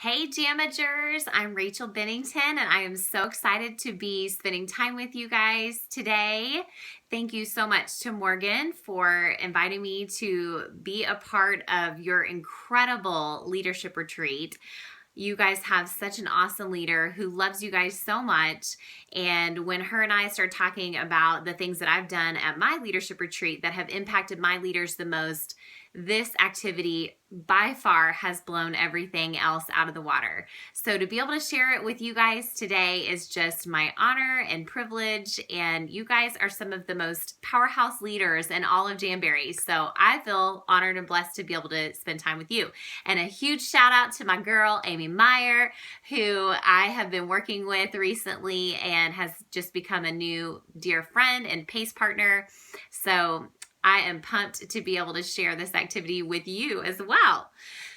Hey JAMAGERS, I'm Rachel Bennington and I am so excited to be spending time with you guys today. Thank you so much to Morgan for inviting me to be a part of your incredible leadership retreat. You guys have such an awesome leader who loves you guys so much. And when her and I start talking about the things that I've done at my leadership retreat that have impacted my leaders the most, this activity by far has blown everything else out of the water. So to be able to share it with you guys today is just my honor and privilege. And you guys are some of the most powerhouse leaders in all of Jamberry. So I feel honored and blessed to be able to spend time with you. And a huge shout out to my girl, Amy Meyer, who I have been working with recently and has just become a new dear friend and pace partner. So I am pumped to be able to share this activity with you as well.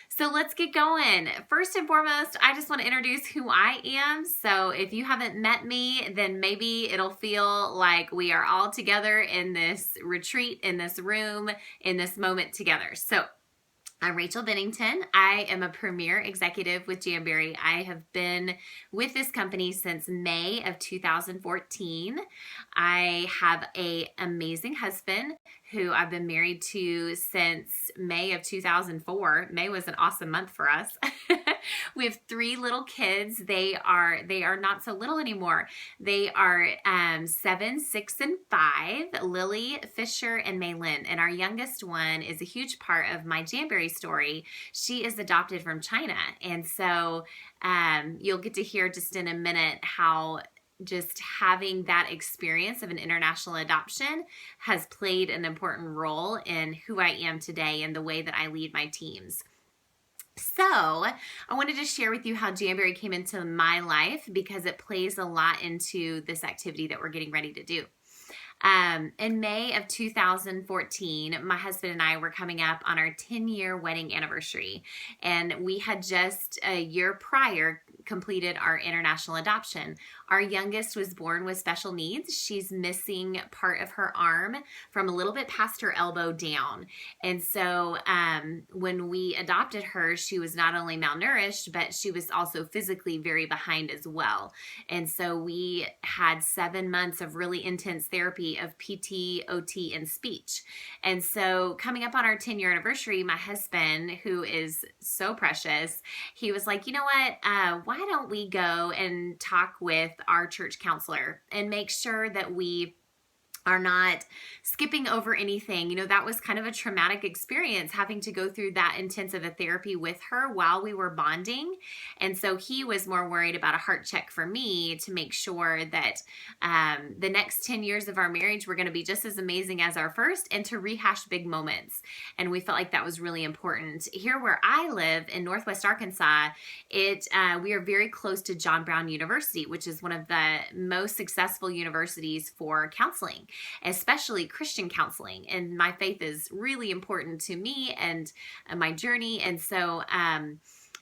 So let's get going. First and foremost, I just want to introduce who I am. So if you haven't met me, then maybe it'll feel like we are all together in this retreat, in this room, in this moment together. So I'm Rachel Bennington. I am a premier executive with Jamberry. I have been with this company since May of 2014. I have an amazing husband who I've been married to since May of 2004. May was an awesome month for us. We have 3 little kids. They are not so little anymore. They are 7, 6, and 5, Lily, Fisher, and Maylin. And our youngest one is a huge part of my Jamberry story. She is adopted from China. And so you'll get to hear just in a minute how just having that experience of an international adoption has played an important role in who I am today and the way that I lead my teams. So I wanted to share with you how Jamberry came into my life because it plays a lot into this activity that we're getting ready to do. In May of 2014, my husband and I were coming up on our 10-year wedding anniversary, and we had just a year prior completed our international adoption. Our youngest was born with special needs. She's missing part of her arm from a little bit past her elbow down. And so when we adopted her, she was not only malnourished, but she was also physically very behind as well. And so we had 7 months of really intense therapy of PT, OT, and speech. And so coming up on our 10-year anniversary, my husband, who is so precious, he was like, you know what, why don't we go and talk with our church counselor and make sure that we are not skipping over anything. You know, that was kind of a traumatic experience having to go through that intensive a therapy with her while we were bonding. And so he was more worried about a heart check for me to make sure that the next 10 years of our marriage were going to be just as amazing as our first and to rehash big moments. And we felt like that was really important. Here where I live in Northwest Arkansas, we are very close to John Brown University, which is one of the most successful universities for counseling, especially Christian counseling. And my faith is really important to me and my journey. And so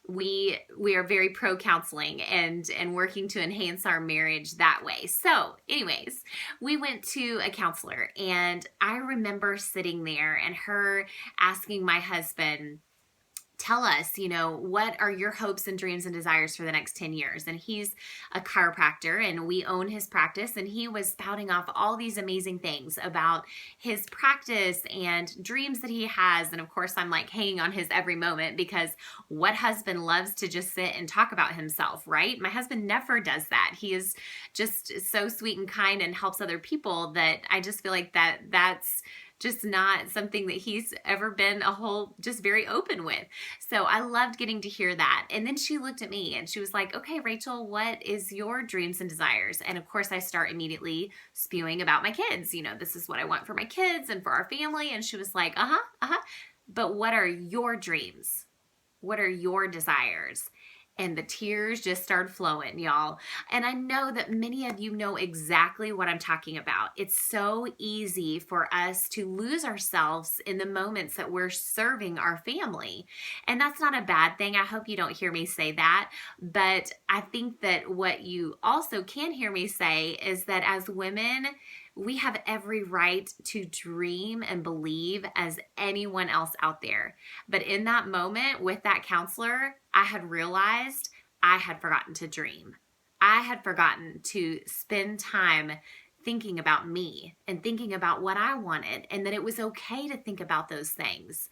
we are very pro counseling and working to enhance our marriage that way. So anyways, we went to a counselor, and I remember sitting there and her asking my husband, tell us, you know, what are your hopes and dreams and desires for the next 10 years? And he's a chiropractor and we own his practice, and he was spouting off all these amazing things about his practice and dreams that he has. And of course, I'm like hanging on his every moment, because what husband loves to just sit and talk about himself, right? My husband never does that. He is just so sweet and kind and helps other people that I just feel like that's just not something that he's ever been just very open with. So I loved getting to hear that. And then she looked at me and she was like, okay, Rachel, what is your dreams and desires? And of course I start immediately spewing about my kids. You know, this is what I want for my kids and for our family. And she was like, but what are your dreams? What are your desires? And the tears just started flowing, y'all. And I know that many of you know exactly what I'm talking about. It's so easy for us to lose ourselves in the moments that we're serving our family. And that's not a bad thing. I hope you don't hear me say that. But I think that what you also can hear me say is that as women, We have every right to dream and believe as anyone else out there. But in that moment with that counselor, I had realized I had forgotten to dream. I had forgotten to spend time thinking about me and thinking about what I wanted, and that it was okay to think about those things.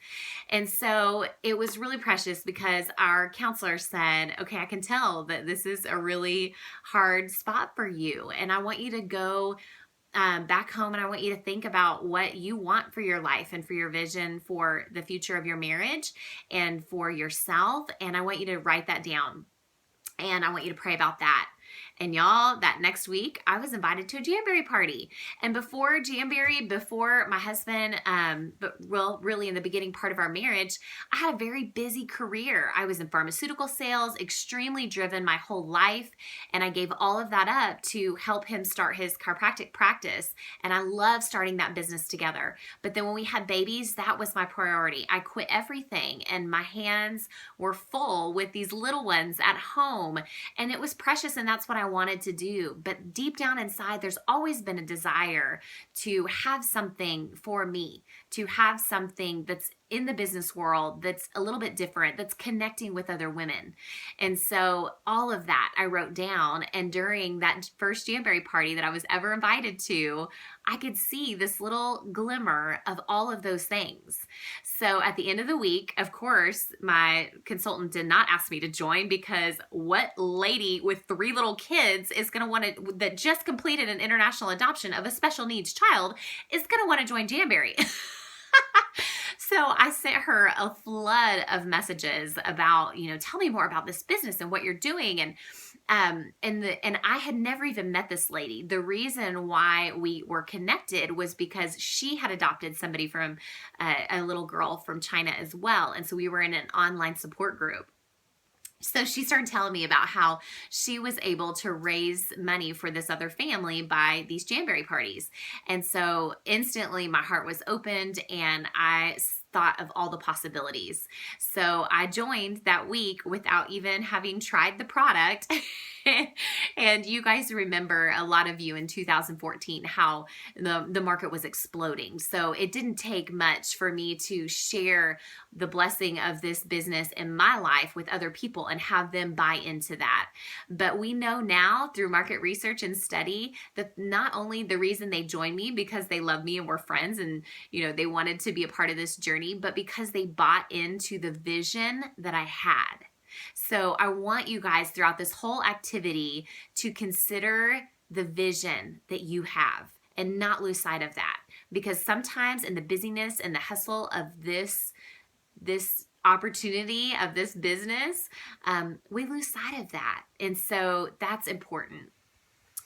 And so it was really precious because our counselor said, okay, I can tell that this is a really hard spot for you. And I want you to go back home, and I want you to think about what you want for your life and for your vision for the future of your marriage and for yourself. And I want you to write that down. And I want you to pray about that. And y'all, that next week, I was invited to a Jamboree party. And before Jamboree, before my husband, really in the beginning part of our marriage, I had a very busy career. I was in pharmaceutical sales, extremely driven my whole life. And I gave all of that up to help him start his chiropractic practice. And I love starting that business together. But then when we had babies, that was my priority. I quit everything, and my hands were full with these little ones at home. And it was precious, and that's what I wanted to do. But deep down inside, there's always been a desire to have something for me, to have something that's in the business world that's a little bit different, that's connecting with other women. And so all of that I wrote down. And during that first Jamboree party that I was ever invited to, I could see this little glimmer of all of those things. So at the end of the week, of course, my consultant did not ask me to join, because what lady with 3 little kids is going to want to, that just completed an international adoption of a special needs child, is going to want to join Jamboree? So I sent her a flood of messages about, tell me more about this business and what you're doing. And I had never even met this lady. The reason why we were connected was because she had adopted somebody from a little girl from China as well. And so we were in an online support group. So she started telling me about how she was able to raise money for this other family by these Jamboree parties. And so instantly my heart was opened, and I thought of all the possibilities. So I joined that week without even having tried the product. And you guys remember, a lot of you, in 2014, how the market was exploding. So it didn't take much for me to share the blessing of this business in my life with other people and have them buy into that. But we know now through market research and study that not only the reason they joined me because they love me and we're friends and they wanted to be a part of this journey, but because they bought into the vision that I had. So I want you guys throughout this whole activity to consider the vision that you have and not lose sight of that. Because sometimes in the busyness and the hustle of this opportunity, of this business, we lose sight of that. And so that's important.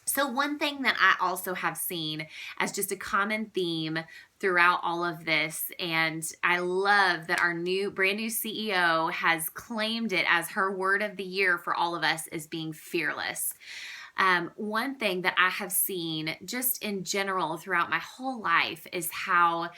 So one thing that I also have seen as just a common theme throughout all of this, and I love that our brand new CEO has claimed it as her word of the year for all of us, is being fearless. One thing that I have seen just in general throughout my whole life is how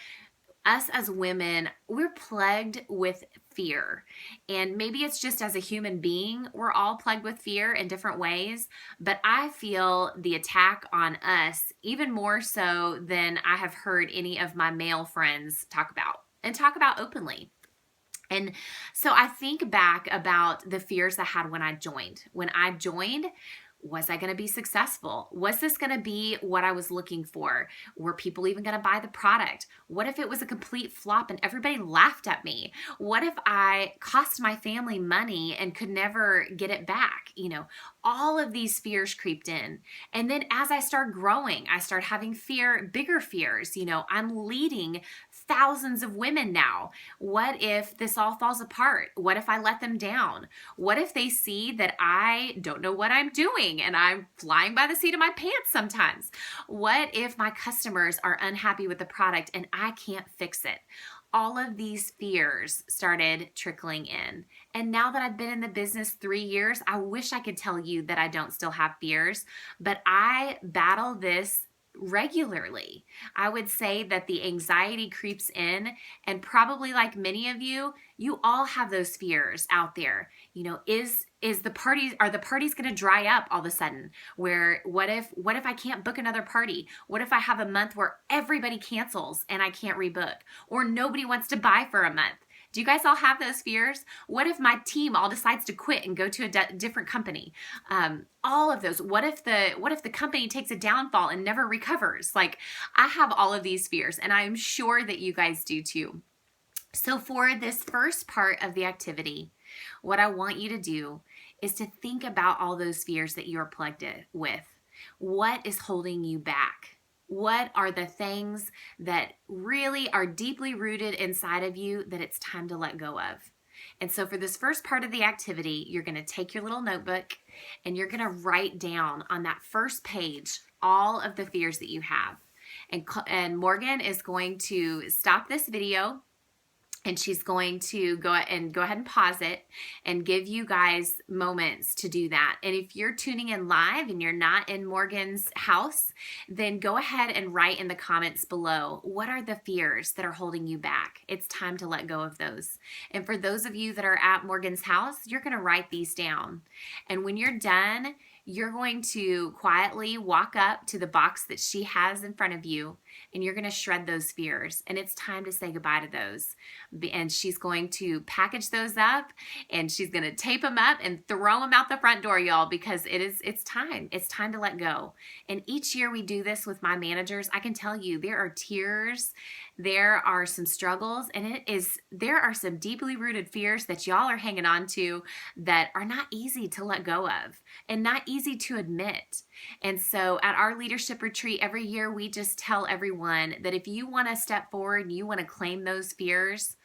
us as women, we're plagued with fear. And maybe it's just as a human being, we're all plagued with fear in different ways. But I feel the attack on us even more so than I have heard any of my male friends talk about openly. And so I think back about the fears I had when I joined. Was I going to be successful? Was this going to be what I was looking for? Were people even going to buy the product? What if it was a complete flop and everybody laughed at me? What if I cost my family money and could never get it back? All of these fears creeped in. And then as I started growing, I started having bigger fears. I'm leading thousands of women now. What if this all falls apart? What if I let them down? What if they see that I don't know what I'm doing and I'm flying by the seat of my pants sometimes? What if my customers are unhappy with the product and I can't fix it? All of these fears started trickling in. And now that I've been in the business 3 years, I wish I could tell you that I don't still have fears, but I battle this regularly. I would say that the anxiety creeps in, and probably like many of you, you all have those fears out there. You know, is the parties are the parties going to dry up all of a sudden? Where what if I can't book another party? What if I have a month where everybody cancels and I can't rebook, or nobody wants to buy for a month? Do you guys all have those fears? What if my team all decides to quit and go to a different company? All of those. What if the company takes a downfall and never recovers? Like, I have all of these fears, and I'm sure that you guys do too. So for this first part of the activity, what I want you to do is to think about all those fears that you're plugged in with. What is holding you back? What are the things that really are deeply rooted inside of you that it's time to let go of? And so for this first part of the activity, you're going to take your little notebook and you're going to write down on that first page all of the fears that you have. And Morgan is going to stop this video, and she's going to go ahead and pause it and give you guys moments to do that. And if you're tuning in live and you're not in Morgan's house, then go ahead and write in the comments below, what are the fears that are holding you back? It's time to let go of those. And for those of you that are at Morgan's house, you're going to write these down. And when you're done, you're going to quietly walk up to the box that she has in front of you, and you're going to shred those fears. And it's time to say goodbye to those. And she's going to package those up, and she's going to tape them up and throw them out the front door, y'all, because it's time. It's time to let go. And each year we do this with my managers. I can tell you there are tears, there are some struggles, and there are some deeply rooted fears that y'all are hanging on to that are not easy to let go of and not easy to admit. And so at our leadership retreat every year, we just tell everyone that if you want to step forward and you want to claim those fears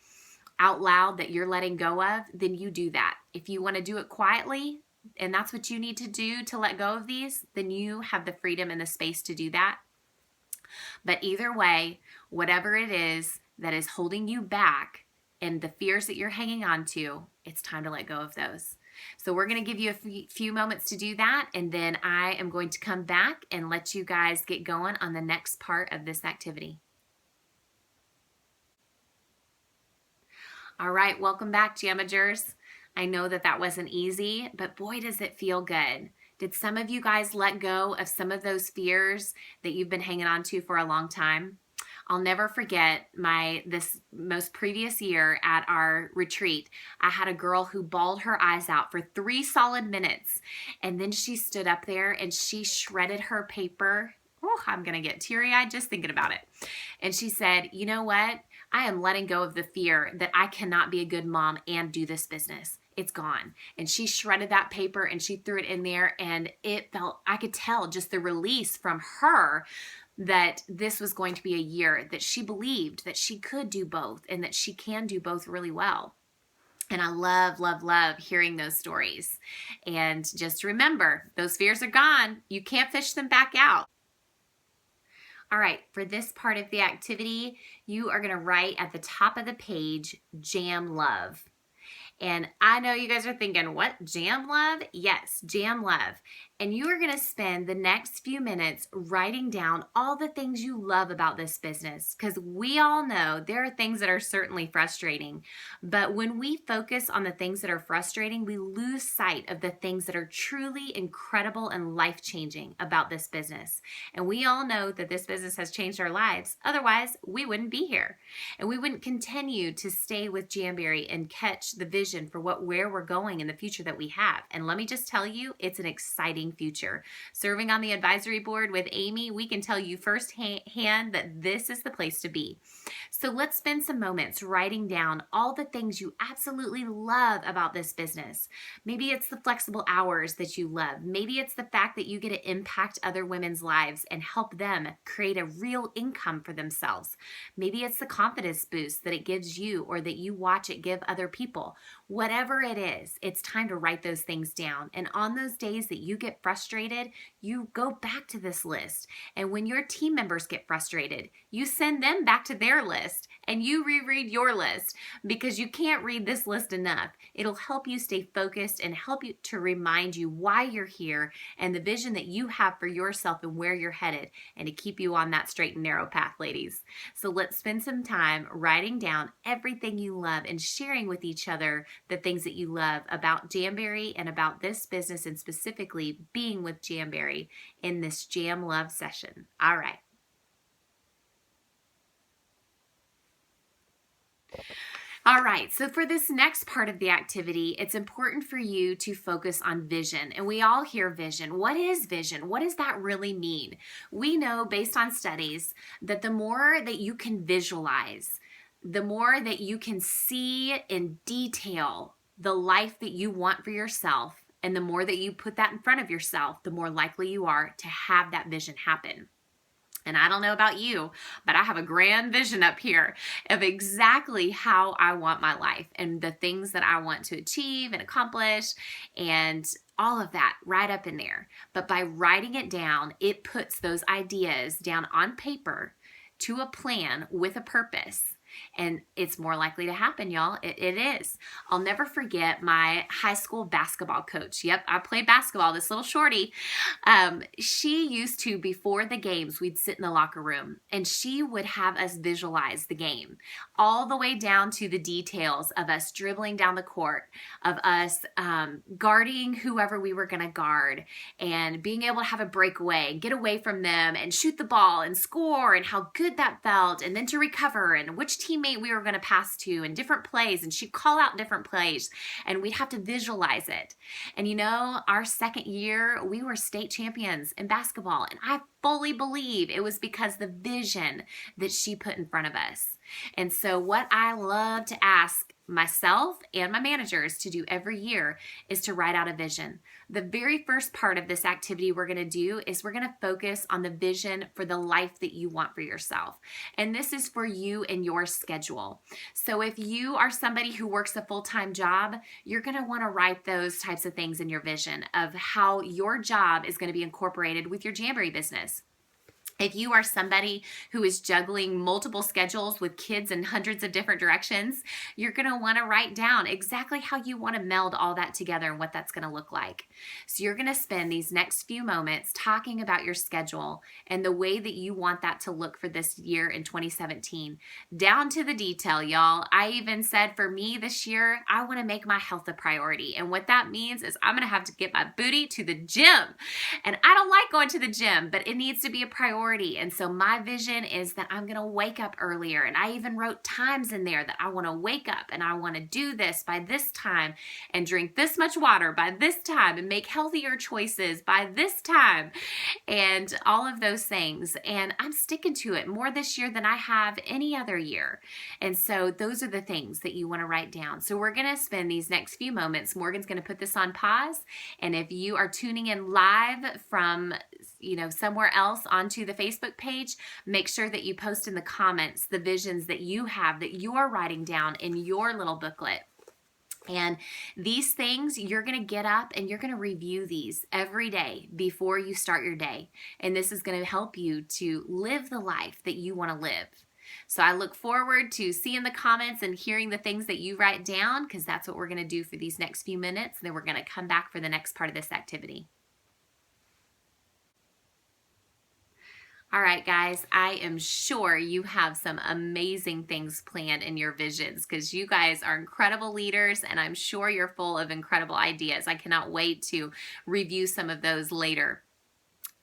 out loud that you're letting go of, then you do that. If you want to do it quietly, and that's what you need to do to let go of these, then you have the freedom and the space to do that. But either way, whatever it is that is holding you back and the fears that you're hanging on to, it's time to let go of those. So we're going to give you a few moments to do that, and then I am going to come back and let you guys get going on the next part of this activity. All right, welcome back, JAMAGERS. I know that wasn't easy, but boy, does it feel good. Did some of you guys let go of some of those fears that you've been hanging on to for a long time? I'll never forget this most previous year at our retreat. I had a girl who bawled her eyes out for 3 solid minutes, and then she stood up there and she shredded her paper. Oh, I'm gonna get teary-eyed just thinking about it. And she said, you know what? I am letting go of the fear that I cannot be a good mom and do this business. It's gone. And she shredded that paper and she threw it in there, and I could tell just the release from her that this was going to be a year that she believed that she could do both and that she can do both really well. And I love, love, love hearing those stories. And just remember, those fears are gone. You can't fish them back out. All right, for this part of the activity, you are going to write at the top of the page, Jam Love. And I know you guys are thinking, what, Jam Love? Yes, Jam Love. And you are going to spend the next few minutes writing down all the things you love about this business, because we all know there are things that are certainly frustrating. But when we focus on the things that are frustrating, we lose sight of the things that are truly incredible and life-changing about this business. And we all know that this business has changed our lives. Otherwise, we wouldn't be here. And we wouldn't continue to stay with Jamberry and catch the vision for where we're going in the future that we have. And let me just tell you, it's an exciting future. Serving on the advisory board with Amy, we can tell you firsthand that this is the place to be. So let's spend some moments writing down all the things you absolutely love about this business. Maybe it's the flexible hours that you love. Maybe it's the fact that you get to impact other women's lives and help them create a real income for themselves. Maybe it's the confidence boost that it gives you or that you watch it give other people. Whatever it is, it's time to write those things down. And on those days that you get frustrated, you go back to this list. And when your team members get frustrated, you send them back to their list and you reread your list, because you can't read this list enough. It'll help you stay focused and help you to remind you why you're here and the vision that you have for yourself and where you're headed, and to keep you on that straight and narrow path, ladies. So let's spend some time writing down everything you love and sharing with each other the things that you love about Jamberry and about this business, and specifically being with Jamberry in this Jam Love session. All right. All right, so for this next part of the activity, it's important for you to focus on vision. And we all hear vision. What is vision? What does that really mean? We know based on studies that the more that you can visualize, the more that you can see in detail the life that you want for yourself, and the more that you put that in front of yourself, the more likely you are to have that vision happen. And I don't know about you, but I have a grand vision up here of exactly how I want my life and the things that I want to achieve and accomplish and all of that right up in there. But by writing it down, it puts those ideas down on paper to a plan with a purpose. And it's more likely to happen, y'all. It is. I'll never forget my high school basketball coach. Yep, I played basketball, this little shorty. She used to, before the games, we'd sit in the locker room and she would have us visualize the game all the way down to the details of us dribbling down the court, of us guarding whoever we were going to guard, and being able to have a breakaway, get away from them and shoot the ball and score, and how good that felt, and then to recover, and which teammate we were going to pass to, and different plays, and she'd call out different plays, and we'd have to visualize it. And you know, our second year, we were state champions in basketball, and I fully believe it was because the vision that she put in front of us. And so what I love to ask myself and my managers to do every year is to write out a vision. The very first part of this activity we're going to do is we're going to focus on the vision for the life that you want for yourself. And this is for you and your schedule. So if you are somebody who works a full-time job, you're going to want to write those types of things in your vision of how your job is going to be incorporated with your Jamboree business. If you are somebody who is juggling multiple schedules with kids in hundreds of different directions, you're going to want to write down exactly how you want to meld all that together and what that's going to look like. So you're going to spend these next few moments talking about your schedule and the way that you want that to look for this year in 2017, down to the detail, y'all. I even said for me this year, I want to make my health a priority. And what that means is I'm going to have to get my booty to the gym. And I don't like going to the gym, but it needs to be a priority. And so my vision is that I'm going to wake up earlier. And I even wrote times in there that I want to wake up and I want to do this by this time and drink this much water by this time and make healthier choices by this time and all of those things. And I'm sticking to it more this year than I have any other year. And so those are the things that you want to write down. So we're going to spend these next few moments. Morgan's going to put this on pause. And if you are tuning in live from somewhere else onto the Facebook page, make sure that you post in the comments the visions that you have that you are writing down in your little booklet. And these things, you're going to get up and you're going to review these every day before you start your day. And this is going to help you to live the life that you want to live. So I look forward to seeing the comments and hearing the things that you write down, because that's what we're going to do for these next few minutes. And then we're going to come back for the next part of this activity. All right, guys, I am sure you have some amazing things planned in your visions, because you guys are incredible leaders, and I'm sure you're full of incredible ideas. I cannot wait to review some of those later.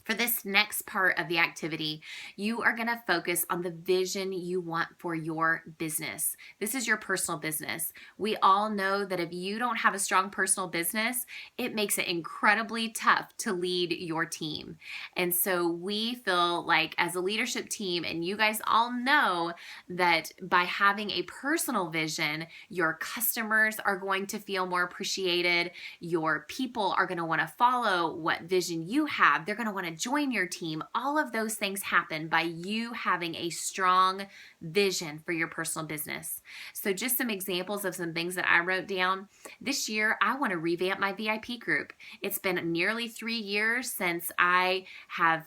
For this next part of the activity, you are going to focus on the vision you want for your business. This is your personal business. We all know that if you don't have a strong personal business, it makes it incredibly tough to lead your team. And so we feel like as a leadership team, and you guys all know that by having a personal vision, your customers are going to feel more appreciated. Your people are going to want to follow what vision you have. They're going to want to join your team. All of those things happen by you having a strong vision for your personal business. So just some examples of some things that I wrote down. This year, I want to revamp my VIP group. It's been nearly 3 years since I have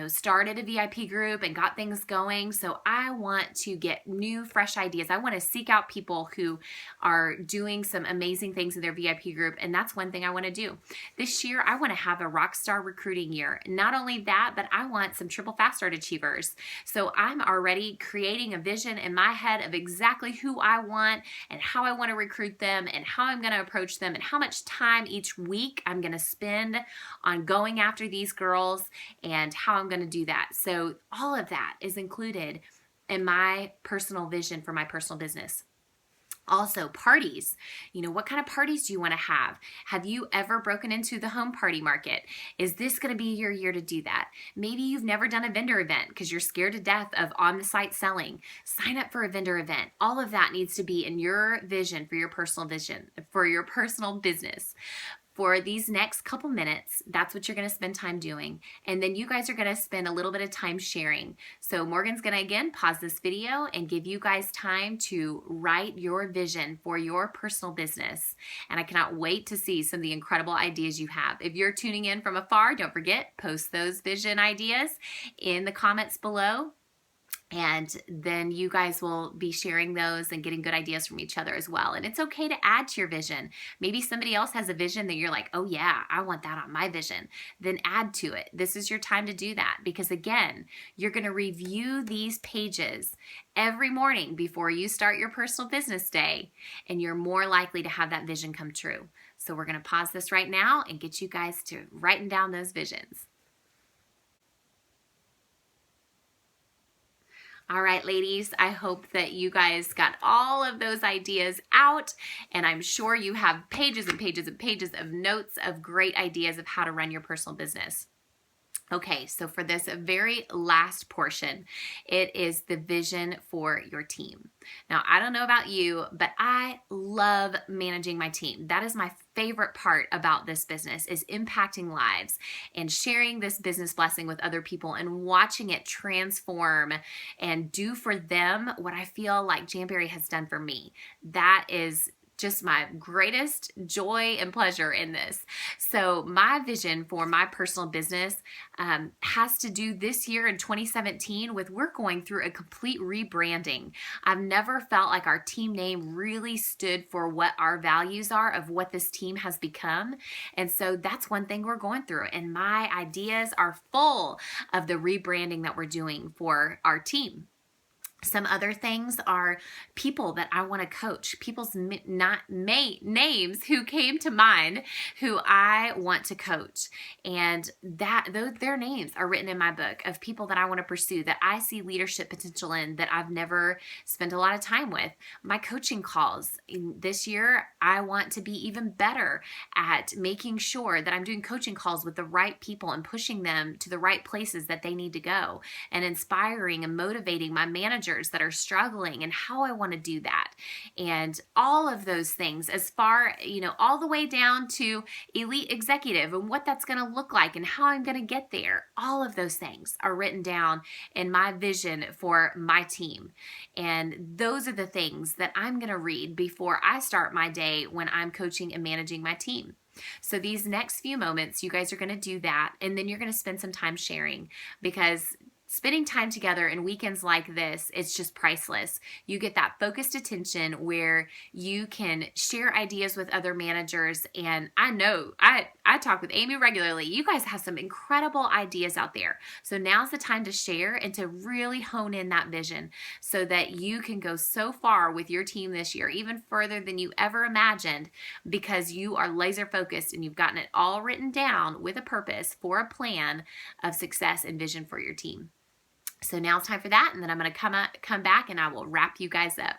started a VIP group and got things going. So I want to get new, fresh ideas. I want to seek out people who are doing some amazing things in their VIP group. And that's one thing I want to do. This year, I want to have a rock star recruiting year. Not only that, but I want some triple fast start achievers. So I'm already creating a vision in my head of exactly who I want and how I want to recruit them and how I'm going to approach them and how much time each week I'm going to spend on going after these girls and how I'm going to do that. So all of that is included in my personal vision for my personal business. Also, parties. What kind of parties do you want to have? Have you ever broken into the home party market? Is this going to be your year to do that? Maybe you've never done a vendor event because you're scared to death of on-the-site selling. Sign up for a vendor event. All of that needs to be in your vision, for your personal business. For these next couple minutes, that's what you're going to spend time doing. And then you guys are going to spend a little bit of time sharing. So Morgan's going to, again, pause this video and give you guys time to write your vision for your personal business. And I cannot wait to see some of the incredible ideas you have. If you're tuning in from afar, don't forget, post those vision ideas in the comments below. And then you guys will be sharing those and getting good ideas from each other as well. And it's okay to add to your vision. Maybe somebody else has a vision that you're like, oh yeah, I want that on my vision. Then add to it. This is your time to do that because again, you're going to review these pages every morning before you start your personal business day, and you're more likely to have that vision come true. So we're going to pause this right now and get you guys to writing down those visions. All right, ladies, I hope that you guys got all of those ideas out, and I'm sure you have pages and pages and pages of notes of great ideas of how to run your personal business. Okay, so for this very last portion, it is the vision for your team. Now, I don't know about you, but I love managing my team. That is my favorite part about this business, is impacting lives and sharing this business blessing with other people and watching it transform and do for them what I feel like Jamberry has done for me. That is just my greatest joy and pleasure in this. So my vision for my personal business has to do this year in 2017 with we're going through a complete rebranding. I've never felt like our team name really stood for what our values are of what this team has become. And so that's one thing we're going through. And my ideas are full of the rebranding that we're doing for our team. Some other things are people that I want to coach, people's names who came to mind who I want to coach. And their names are written in my book of people that I want to pursue, that I see leadership potential in, that I've never spent a lot of time with. My coaching calls this year, I want to be even better at making sure that I'm doing coaching calls with the right people and pushing them to the right places that they need to go, and inspiring and motivating my managers that are struggling and how I want to do that. And all of those things, as far, all the way down to elite executive and what that's going to look like and how I'm going to get there. All of those things are written down in my vision for my team. And those are the things that I'm going to read before I start my day when I'm coaching and managing my team. So these next few moments, you guys are going to do that, and then you're going to spend some time sharing, because spending time together in weekends like this, it's just priceless. You get that focused attention where you can share ideas with other managers. And I know I talk with Amy regularly. You guys have some incredible ideas out there. So now's the time to share and to really hone in that vision so that you can go so far with your team this year, even further than you ever imagined, because you are laser focused and you've gotten it all written down with a purpose for a plan of success and vision for your team. So now it's time for that, and then I'm going to come back and I will wrap you guys up.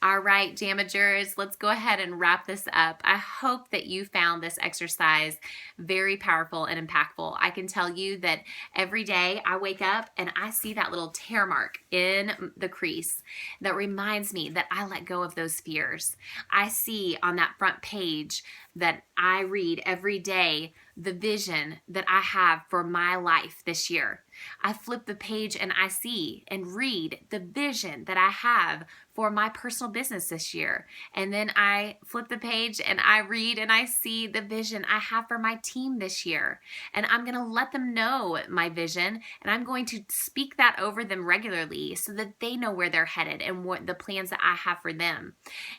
All right, JAMAGERS, let's go ahead and wrap this up. I hope that you found this exercise very powerful and impactful. I can tell you that every day I wake up and I see that little tear mark in the crease that reminds me that I let go of those fears. I see on that front page that I read every day the vision that I have for my life this year. I flip the page and I see and read the vision that I have for my personal business this year. And then I flip the page and I read and I see the vision I have for my team this year. And I'm going to let them know my vision, and I'm going to speak that over them regularly so that they know where they're headed and what the plans that I have for them.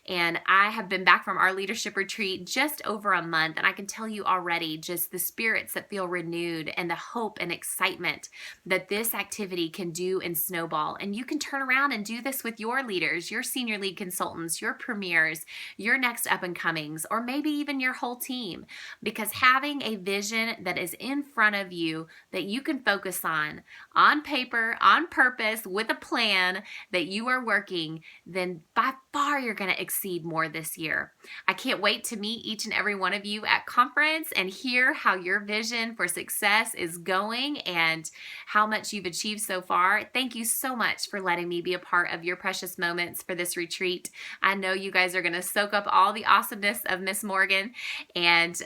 And I have been back from our leadership retreat just over a month, and I can tell you already just the spirits that feel renewed and the hope and excitement that this activity can do and snowball. And you can turn around and do this with your leaders, your senior lead consultants, your premiers, your next up and comings, or maybe even your whole team. Because having a vision that is in front of you that you can focus on paper, on purpose, with a plan that you are working, then by far you're going to exceed more this year. I can't wait to meet each and every one of you at conference and hear how your vision for success is going and how much you've achieved so far. Thank you so much for letting me be a part of your precious moments for this retreat. I know you guys are going to soak up all the awesomeness of Miss Morgan, and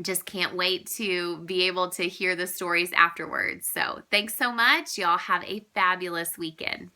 just can't wait to be able to hear the stories afterwards. So thanks so much. Y'all have a fabulous weekend.